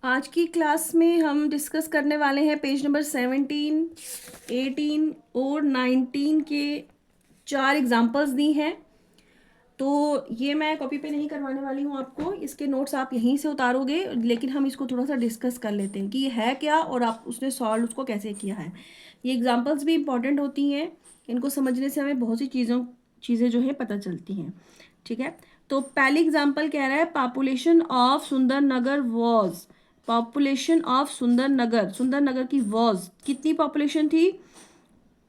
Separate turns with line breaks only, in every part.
आज की क्लास में हम डिस्कस करने वाले हैं पेज नंबर 17, 18 और 19 के 4 एग्जाम्पल्स दी हैं। तो ये मैं कॉपी पे नहीं करवाने वाली हूँ आपको, इसके नोट्स आप यहीं से उतारोगे, लेकिन हम इसको थोड़ा सा डिस्कस कर लेते हैं कि ये है क्या और आप उसने सॉल्व उसको कैसे किया है। ये एग्जाम्पल्स भी इम्पॉर्टेंट होती हैं, इनको समझने से हमें बहुत सी चीज़ें जो है पता चलती हैं। ठीक है, तो पहली एग्जाम्पल कह रहा है पॉपुलेशन ऑफ सुंदर नगर वॉज। पॉपुलेशन ऑफ सुंदर नगर की वॉज कितनी पॉपुलेशन थी?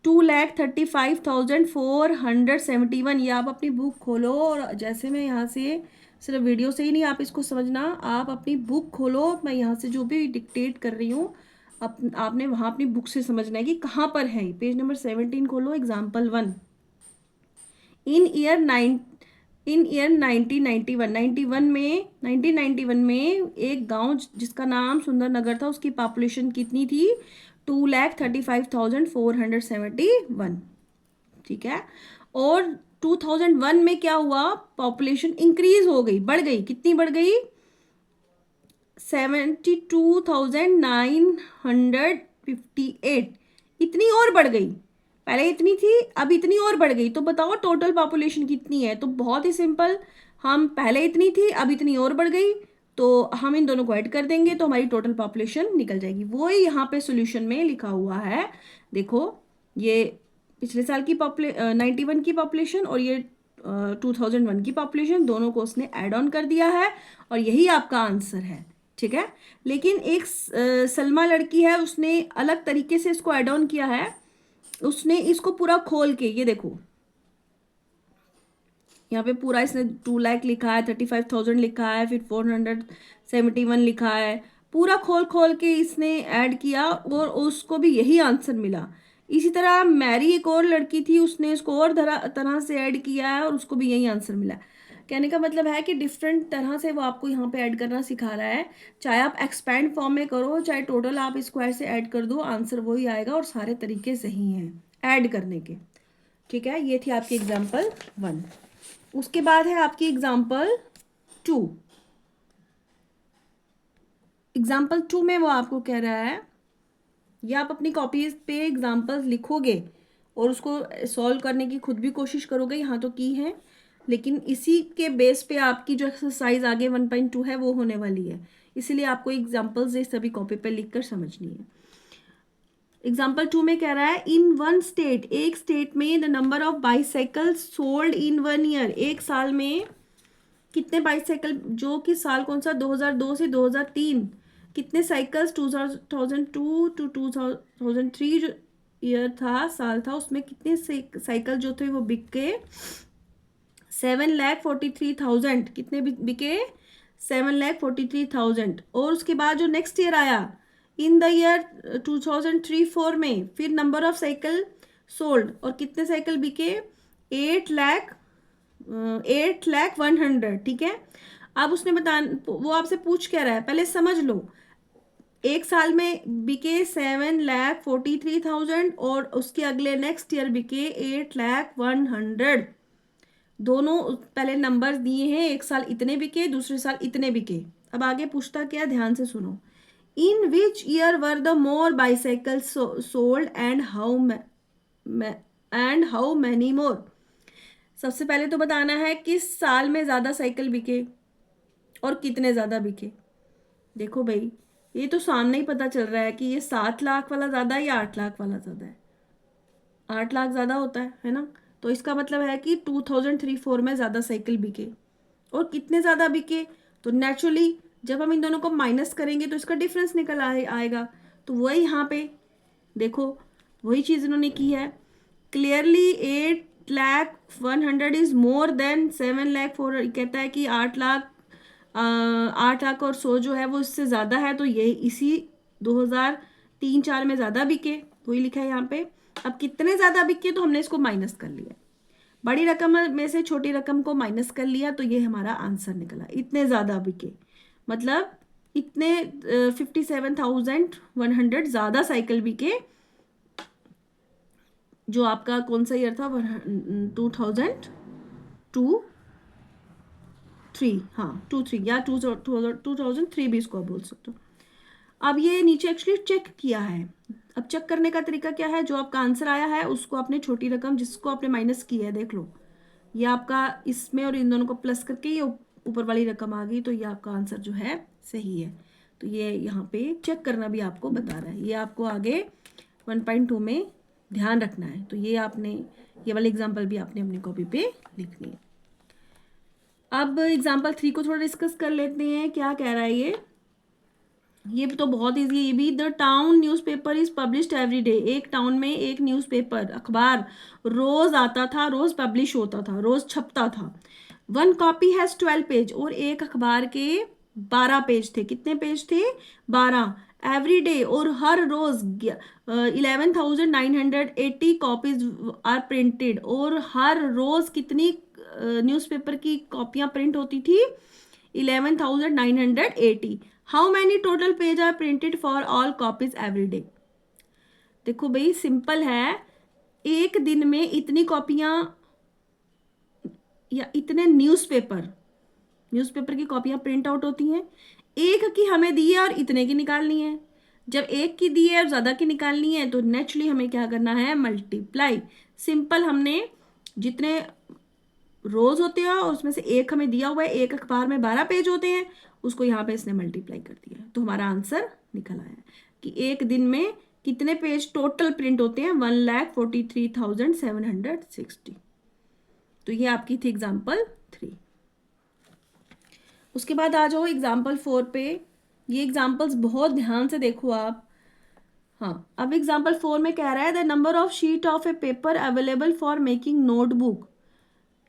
2,35,471। ये आप अपनी बुक खोलो और जैसे मैं यहाँ से सिर्फ वीडियो से ही नहीं, आप इसको समझना, आप अपनी बुक खोलो, मैं यहाँ से जो भी डिक्टेट कर रही हूँ आपने वहाँ अपनी बुक से समझना है कि कहाँ पर है। पेज नंबर 17 खोलो, एग्जाम्पल 1। इन ईयर 1991 में एक गांव जिसका नाम सुंदर नगर था, उसकी पॉपुलेशन कितनी थी? 2,35,471। ठीक है, और 2001 में क्या हुआ? पॉपुलेशन इंक्रीज हो गई, बढ़ गई। कितनी बढ़ गई? 72,958। इतनी और बढ़ गई, पहले इतनी थी अब इतनी और बढ़ गई। तो बताओ टोटल पॉपुलेशन कितनी है? तो बहुत ही सिंपल, हम पहले इतनी थी अब इतनी और बढ़ गई, तो हम इन दोनों को ऐड कर देंगे तो हमारी टोटल पॉपुलेशन निकल जाएगी। वो ही यहाँ पे सॉल्यूशन में लिखा हुआ है। देखो, ये पिछले साल की 91 की पॉपुलेशन और ये 2001 की पॉपुलेशन, दोनों को उसने ऐड ऑन कर दिया है और यही आपका आंसर है। ठीक है, लेकिन एक सलमा लड़की है, उसने अलग तरीके से इसको ऐड ऑन किया है। उसने इसको पूरा खोल के, ये देखो यहाँ पे पूरा इसने 2 लाख लिखा है, 35,000 लिखा है, फिर 471 लिखा है। पूरा खोल खोल के इसने ऐड किया और उसको भी यही आंसर मिला। इसी तरह मैरी एक और लड़की थी, उसने इसको और तरह से ऐड किया है और उसको भी यही आंसर मिला। कहने का मतलब है कि डिफरेंट तरह से वो आपको यहाँ पे ऐड करना सिखा रहा है। चाहे आप एक्सपैंड फॉर्म में करो, चाहे टोटल आप स्क्वायर से ऐड कर दो, आंसर वही आएगा और सारे तरीके सही हैं ऐड करने के। ठीक है, ये थी आपकी एग्जाम्पल 1। उसके बाद है आपकी एग्जाम्पल 2। एग्जाम्पल 2 में वो आपको कह रहा है, ये आप अपनी कॉपीज पे एग्जाम्पल्स लिखोगे और उसको सॉल्व करने की खुद भी कोशिश करोगे, यहाँ तो की है, लेकिन इसी के बेस पे आपकी जो एक्सरसाइज आगे 1.2 है वो होने वाली है, इसीलिए आपको एग्जाम्पल्स ये सभी कॉपी पे लिख कर समझनी है। एग्जाम्पल 2 में कह रहा है इन वन स्टेट, एक स्टेट में the number of bicycle sold in 1 year, एक साल में कितने बाईसाइकिल, जो कि साल कौन सा? 2002 से 2003। कितने साइकिल्स 2002 टू 2003 जो ईयर था, साल था, उसमें कितने साइकिल जो थे वो बिके? 7,43,000। कितने बिके? 7,43,000। और उसके बाद जो नेक्स्ट ईयर आया, इन द ईयर 2003-4 में, फिर नंबर ऑफ साइकिल सोल्ड, और कितने साइकिल बिके? 8,01,00,100। ठीक है, अब उसने वो आपसे पूछ क्या रहा है, पहले समझ लो। एक साल में बिके 7,43,000 और उसके अगले नेक्स्ट ईयर बिके 8,01,00,100। दोनों पहले नंबर्स दिए हैं, एक साल इतने बिके, दूसरे साल इतने बिके। अब आगे पूछता क्या, ध्यान से सुनो। In which year were the more bicycle sold and how many more? सबसे पहले तो बताना है किस साल में ज़्यादा साइकिल बिके और कितने ज़्यादा बिके। देखो भाई, ये तो सामने ही पता चल रहा है कि ये 7 लाख वाला ज़्यादा है या 8 लाख वाला ज़्यादा है। 8 लाख ज़्यादा होता है ना? तो इसका मतलब है कि 2003-4 में ज़्यादा साइकिल बिके। और कितने ज़्यादा बिके? तो नेचुरली जब हम इन दोनों को माइनस करेंगे तो इसका डिफरेंस निकल आएगा। तो वही यहाँ पे देखो, वही चीज़ इन्होंने की है। Clearly 8,01,00,100 is more than 7,04,00,000। कहता है कि 8 लाख और 100 जो है वो इससे ज़्यादा है, तो ये इसी 2003-4 में ज़्यादा बिके, वही लिखा है यहाँ पे। अब कितने ज़्यादा बिके, तो हमने इसको माइनस कर लिया, बड़ी रकम में से छोटी रकम को माइनस कर लिया, तो ये हमारा आंसर निकला। इतने ज़्यादा बिके मतलब इतने 57,100 ज़्यादा साइकिल बिके। जो आपका कौन सा ईयर था? 2002-3, हाँ 2-3 या 2003 भी इसको बोल सकते हो। अब ये नीचे एक्चुअली चेक किया है। अब चेक करने का तरीका क्या है, जो आपका आंसर आया है उसको आपने छोटी रकम जिसको आपने माइनस की है, देख लो ये आपका इसमें और इन दोनों को प्लस करके ये ऊपर वाली रकम आ गई, तो ये आपका आंसर जो है सही है। तो ये यहाँ पे चेक करना भी आपको बता रहा है, ये आपको आगे 1.2 में ध्यान रखना है। तो ये आपने ये वाली एग्जाम्पल भी आपने अपनी कॉपी पे लिखनी है। अब एग्जाम्पल 3 को थोड़ा डिस्कस कर लेते हैं, क्या कह रहा है ये भी तो बहुत ईजी है। ये भी, the town newspaper is published every day. एक टाउन में एक न्यूज़पेपर अखबार रोज आता था, रोज पब्लिश होता था, रोज छपता था। 1 कॉपी हैज 12 पेज, और एक अखबार के 12 पेज थे। कितने पेज थे? 12 एवरी डे, और हर रोज 11,980 कॉपीज आर प्रिंटेड, और हर रोज कितनी न्यूज़पेपर की कॉपियां प्रिंट होती थी? 11,980। How many total page are printed for all copies every day? देखो भाई सिंपल है, एक दिन में इतनी कॉपियां या इतने न्यूज़पेपर की कॉपियां प्रिंट आउट होती हैं। एक की हमें दी है और इतने की निकालनी है। जब एक की दी है और ज़्यादा की निकालनी है तो नेचुरली हमें क्या करना है? मल्टीप्लाई। सिंपल, हमने जितने रोज होते हैं और उसमें से एक हमें दिया हुआ है, एक अखबार में 12 पेज होते हैं, उसको यहाँ पे इसने मल्टीप्लाई कर दिया, तो हमारा आंसर निकल आया कि एक दिन में कितने पेज टोटल प्रिंट होते हैं? 1,43,760। तो ये आपकी थी एग्जाम्पल 3। उसके बाद आ जाओ एग्जाम्पल 4 पे। ये एग्जाम्पल्स बहुत ध्यान से देखो आप। हाँ, अब एग्जाम्पल 4 में कह रहा है the number of sheet of A paper available for making notebook.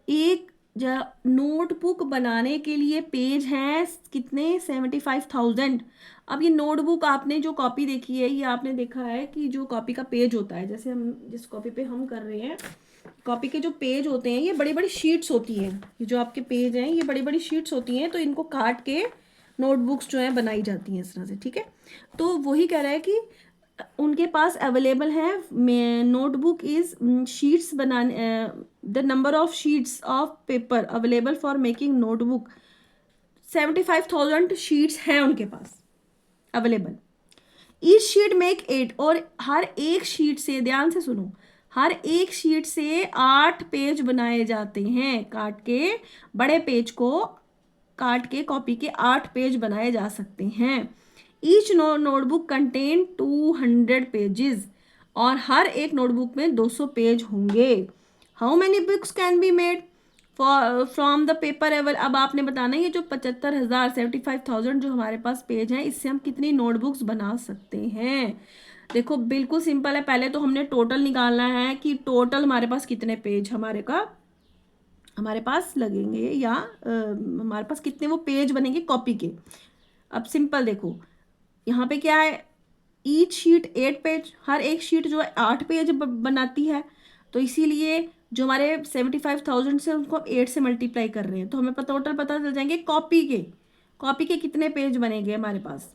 एक नोटबुक बनाने के लिए पेज हैं कितने? 75,000। अब ये नोटबुक आपने जो कॉपी देखी है, ये आपने देखा है कि जो कॉपी का पेज होता है, जैसे हम जिस कॉपी पे हम कर रहे हैं, कॉपी के जो पेज होते हैं ये बड़ी बड़ी शीट्स होती हैं। ये जो आपके पेज हैं ये बड़ी बड़ी शीट्स होती हैं, तो इनको काट के नोटबुक्स जो हैं बनाई जाती हैं इस तरह से, ठीक है। तो वही कह रहा है कि उनके पास अवेलेबल है नोटबुक इज शीट्स बनाने, the number of sheets of paper available for making notebook 75,000 sheets हैं उनके पास अवेलेबल। ईच शीट मेक 8, और हर एक शीट से, ध्यान से सुनो, हर एक शीट से 8 पेज बनाए जाते हैं। काट के बड़े पेज को काट के कॉपी के 8 पेज बनाए जा सकते हैं। ईच नोटबुक कंटेन 200 पेजेस, और हर एक नोटबुक में 200 पेज होंगे। How many books can be made from the paper avail. अब आपने बताना ये जो 75,000 75,000 जो हमारे पास पेज हैं, इससे हम कितनी नोटबुक्स बना सकते हैं। देखो बिल्कुल सिंपल है, पहले तो हमने टोटल निकालना है कि टोटल हमारे पास कितने पेज हमारे पास लगेंगे, या हमारे पास कितने वो पेज बनेंगे कॉपी के। अब सिंपल देखो, यहाँ पे क्या है? ईच शीट 8 पेज, हर एक शीट जो है 8 पेज बनाती है, तो इसीलिए जो हमारे 75,000 से उनको 8 से मल्टीप्लाई कर रहे हैं, तो हमें टोटल पता चल जाएंगे कॉपी के कितने पेज बनेंगे हमारे पास।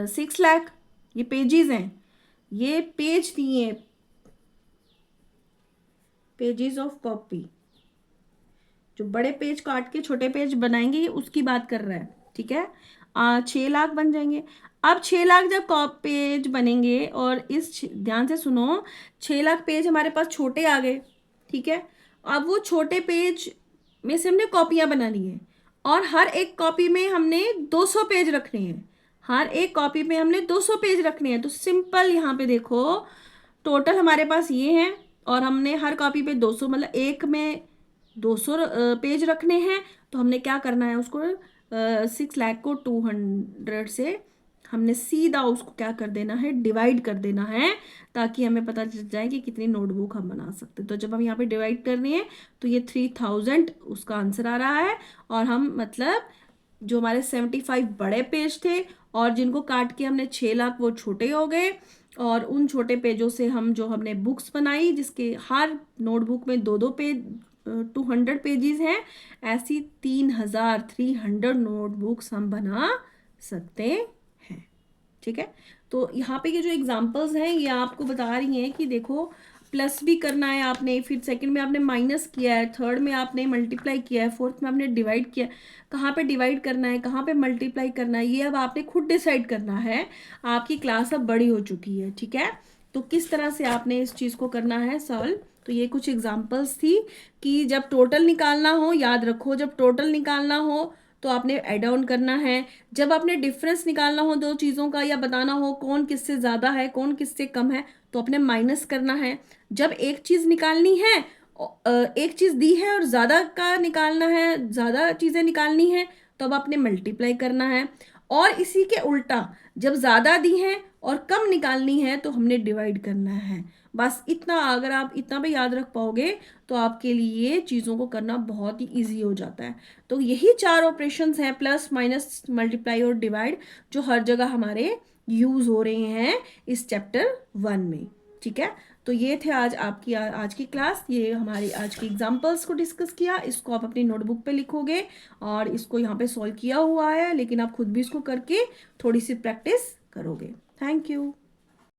6 लाख ये पेजेस हैं, ये पेज दिए, पेजेस ऑफ कॉपी। जो बड़े पेज काट के छोटे पेज बनाएंगे उसकी बात कर रहा है, ठीक है। 6 लाख बन जाएंगे। अब 6 लाख जब पेज बनेंगे, और इस ध्यान से सुनो, 6 लाख पेज हमारे पास छोटे आ गए, ठीक है। अब वो छोटे पेज में से हमने कॉपियां बनानी है, और हर एक कॉपी में हमने 200 पेज रखने हैं। हर एक कॉपी में हमने 200 पेज रखने हैं। तो सिंपल यहाँ पे देखो, टोटल हमारे पास ये हैं, और हमने हर कॉपी पे 200, मतलब एक में 200 पेज रखने हैं। तो हमने क्या करना है, उसको 6 लाख को 200 से हमने सीधा उसको क्या कर देना है? डिवाइड कर देना है, ताकि हमें पता चल जाए कि कितनी नोटबुक हम बना सकते हैं। तो जब हम यहाँ पे डिवाइड कर रहे हैं तो ये 3000 उसका आंसर आ रहा है, और हम मतलब जो हमारे 75 बड़े पेज थे और जिनको काट के हमने 6 लाख वो छोटे हो गए, और उन छोटे पेजों से हम जो हमने बुक्स बनाई जिसके हर नोटबुक में 2-2 पेज 200 पेजेस हैं, ऐसी 3,300 नोटबुक्स हम बना सकते हैं, ठीक है। तो यहाँ पे ये जो एग्जांपल्स हैं ये आपको बता रही हैं कि देखो प्लस भी करना है आपने, फिर सेकंड में आपने माइनस किया है, थर्ड में आपने मल्टीप्लाई किया है, फोर्थ में आपने डिवाइड किया। कहाँ पे डिवाइड करना है, कहाँ पे मल्टीप्लाई करना है, ये अब आपने खुद डिसाइड करना है। आपकी क्लास अब बड़ी हो चुकी है, ठीक है। तो किस तरह से आपने इस चीज़ को करना है सॉल्व। तो ये कुछ एग्जांपल्स थी कि जब टोटल निकालना हो, याद रखो जब टोटल निकालना हो तो आपने ऐड ऑन करना है। जब आपने डिफरेंस निकालना हो दो चीज़ों का, या बताना हो कौन किससे ज़्यादा है कौन किससे कम है, तो आपने माइनस करना है। जब एक चीज़ निकालनी है, एक चीज़ दी है और ज़्यादा का निकालना है, ज़्यादा चीज़ें निकालनी है, तो अब आपने मल्टीप्लाई करना है। और इसी के उल्टा जब ज़्यादा दी है और कम निकालनी है तो हमने डिवाइड करना है। बस इतना, अगर आप इतना भी याद रख पाओगे तो आपके लिए चीज़ों को करना बहुत ही ईजी हो जाता है। तो यही 4 ऑपरेशंस हैं, प्लस माइनस मल्टीप्लाई और डिवाइड, जो हर जगह हमारे यूज़ हो रहे हैं इस चैप्टर 1 में, ठीक है। तो ये थे आज आपकी आज की क्लास। ये हमारी आज की एग्जांपल्स को डिस्कस किया। इसको आप अपनी नोटबुक पे लिखोगे और इसको यहाँ पे सॉल्व किया हुआ है, लेकिन आप खुद भी इसको करके थोड़ी सी प्रैक्टिस करोगे। Thank you.